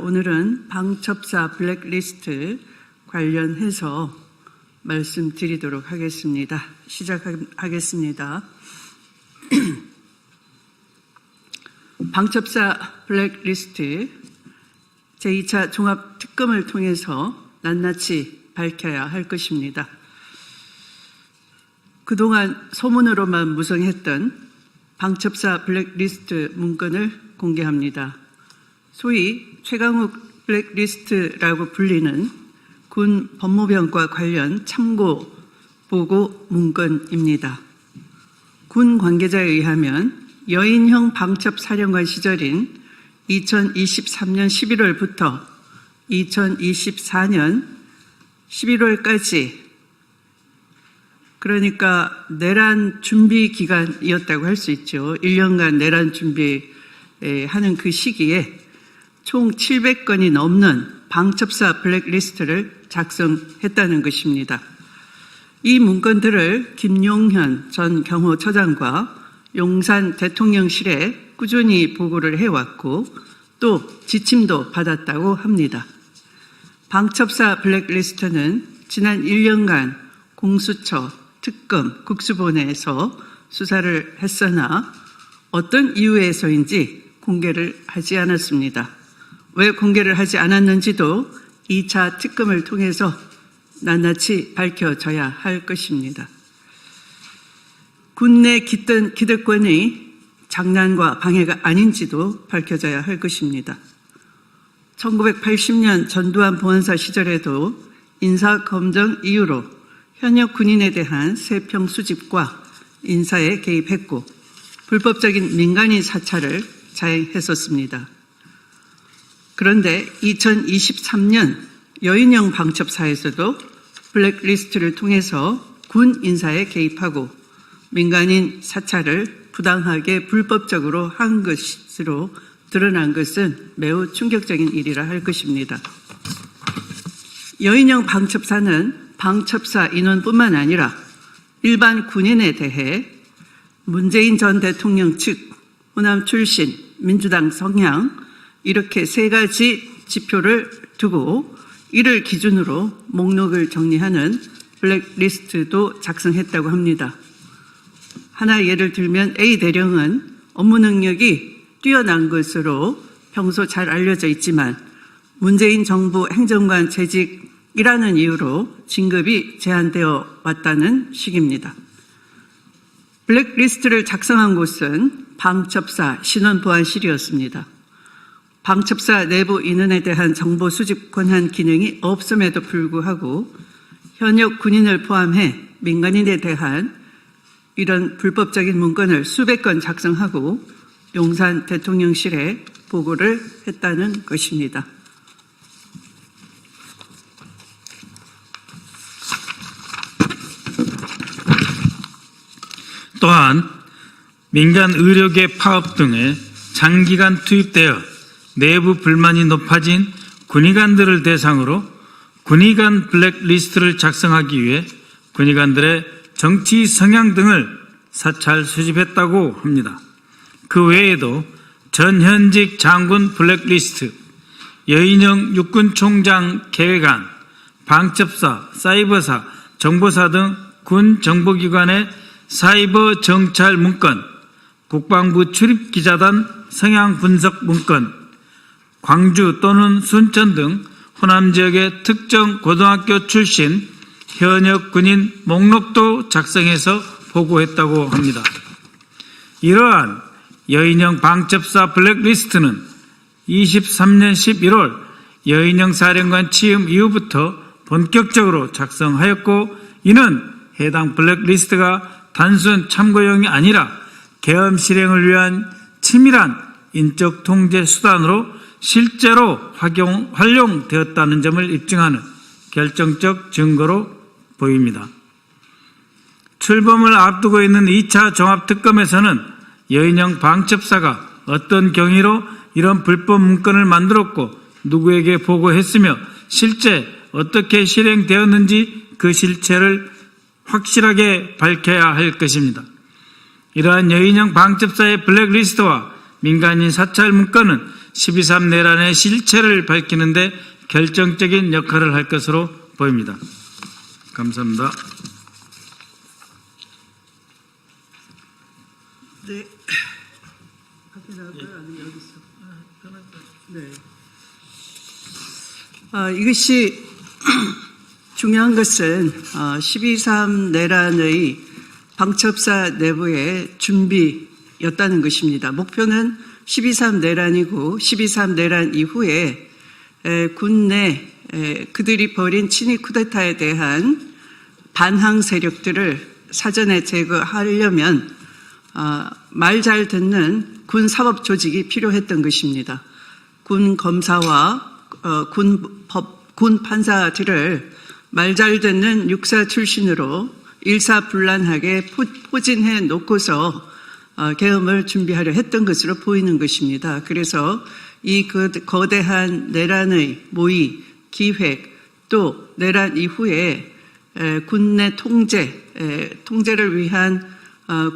오늘은 방첩사 블랙리스트 관련해서 말씀드리도록 하겠습니다. 시작하겠습니다. 방첩사 블랙리스트 제2차 종합특검을 통해서 낱낱이 밝혀야 할 것입니다. 그동안 소문으로만 무성했던 방첩사 블랙리스트 문건을 공개합니다. 소위 최강욱 블랙리스트라고 불리는 군 법무병과 관련 참고 보고 문건입니다. 군 관계자에 의하면 여인형 방첩사령관 시절인 2023년 11월부터 2024년 11월까지, 그러니까 내란 준비 기간이었다고 할 수 있죠. 1년간 내란 준비하는 그 시기에 총 700건이 넘는 방첩사 블랙리스트를 작성했다는 것입니다. 이 문건들을 김용현 전 경호처장과 용산 대통령실에 꾸준히 보고를 해왔고 또 지침도 받았다고 합니다. 방첩사 블랙리스트는 지난 1년간 공수처, 특검, 국수본에서 수사를 했으나 어떤 이유에서인지 공개를 하지 않았습니다. 왜 공개를 하지 않았는지도 2차 특검을 통해서 낱낱이 밝혀져야 할 것입니다. 군내 기득권이 장난과 방해가 아닌지도 밝혀져야 할 것입니다. 1980년 전두환 보안사 시절에도 인사검증 이유로 현역 군인에 대한 세평 수집과 인사에 개입했고 불법적인 민간인 사찰을 자행했었습니다. 그런데 2023년 여인형 방첩사에서도 블랙리스트를 통해서 군 인사에 개입하고 민간인 사찰을 부당하게 불법적으로 한 것으로 드러난 것은 매우 충격적인 일이라 할 것입니다. 여인형 방첩사는 방첩사 인원뿐만 아니라 일반 군인에 대해 문재인 전 대통령 측, 호남 출신, 민주당 성향, 이렇게 세 가지 지표를 두고 이를 기준으로 목록을 정리하는 블랙리스트도 작성했다고 합니다. 하나 예를 들면 A 대령은 업무 능력이 뛰어난 것으로 평소 잘 알려져 있지만 문재인 정부 행정관 재직이라는 이유로 진급이 제한되어 왔다는 식입니다. 블랙리스트를 작성한 곳은 방첩사 신원보안실이었습니다. 방첩사 내부 인원에 대한 정보 수집 권한 기능이 없음에도 불구하고 현역 군인을 포함해 민간인에 대한 이런 불법적인 문건을 수백 건 작성하고 용산 대통령실에 보고를 했다는 것입니다. 또한 민간 의료계 파업 등에 장기간 투입되어 내부 불만이 높아진 군의관들을 대상으로 군의관 블랙리스트를 작성하기 위해 군의관들의 정치 성향 등을 사찰 수집했다고 합니다. 그 외에도 전현직 장군 블랙리스트, 여인형 육군총장 계획안, 방첩사, 사이버사, 정보사 등 군 정보기관의 사이버 정찰 문건, 국방부 출입기자단 성향 분석 문건, 광주 또는 순천 등 호남 지역의 특정 고등학교 출신 현역 군인 목록도 작성해서 보고했다고 합니다. 이러한 여인형 방첩사 블랙리스트는 23년 11월 여인형 사령관 취임 이후부터 본격적으로 작성하였고 이는 해당 블랙리스트가 단순 참고용이 아니라 계엄 실행을 위한 치밀한 인적 통제 수단으로 실제로 활용되었다는 점을 입증하는 결정적 증거로 보입니다. 출범을 앞두고 있는 2차 종합특검에서는 여인형 방첩사가 어떤 경위로 이런 불법 문건을 만들었고 누구에게 보고했으며 실제 어떻게 실행되었는지 그 실체를 확실하게 밝혀야 할 것입니다. 이러한 여인형 방첩사의 블랙리스트와 민간인 사찰 문건은 12.3 내란의 실체를 밝히는 데 결정적인 역할을 할 것으로 보입니다. 감사합니다. 네. 밖에 나갈까요? 아니면 여기서? 네. 이것이 중요한 것은 12.3 내란의 방첩사 내부의 준비였다는 것입니다. 목표는 12.3 내란이고 12.3 내란 이후에 군 내 그들이 벌인 친위 쿠데타에 대한 반항 세력들을 사전에 제거하려면 말 잘 듣는 군 사법 조직이 필요했던 것입니다. 군 검사와 군 판사들을 말 잘 듣는 육사 출신으로 일사불란하게 포진해 놓고서 계엄을 준비하려 했던 것으로 보이는 것입니다. 그래서 이 거대한 내란의 모의, 기획, 또 내란 이후에 군내 통제를 위한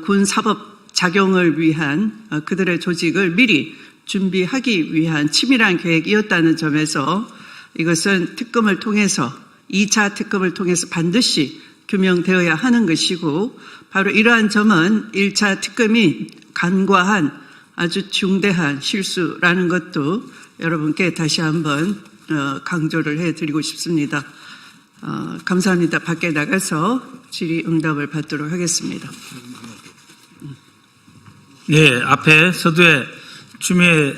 군 사법 작용을 위한 그들의 조직을 미리 준비하기 위한 치밀한 계획이었다는 점에서 이것은 특검을 통해서 2차 특검을 통해서 반드시 규명되어야 하는 것이고, 바로 이러한 점은 1차 특검이 간과한 아주 중대한 실수라는 것도 여러분께 다시 한번 강조를 해드리고 싶습니다. 감사합니다. 밖에 나가서 질의응답을 받도록 하겠습니다. 네, 앞에 서두에 추미애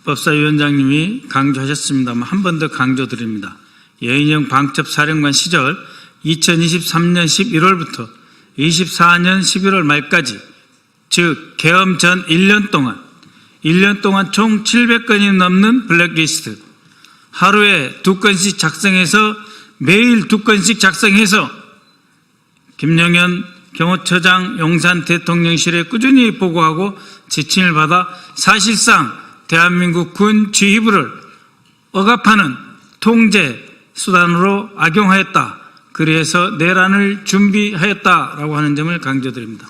법사위원장님이 강조하셨습니다만 한 번 더 강조드립니다. 여인영 방첩사령관 시절 2023년 11월부터 24년 11월 말까지, 즉 계엄 전 1년 동안 총 700건이 넘는 블랙리스트, 하루에 2건씩 작성해서 매일 2건씩 작성해서 김영현 경호처장 용산 대통령실에 꾸준히 보고하고 지침을 받아 사실상 대한민국 군 지휘부를 억압하는 통제 수단으로 악용하였다. 그래서 내란을 준비하였다라고 하는 점을 강조드립니다.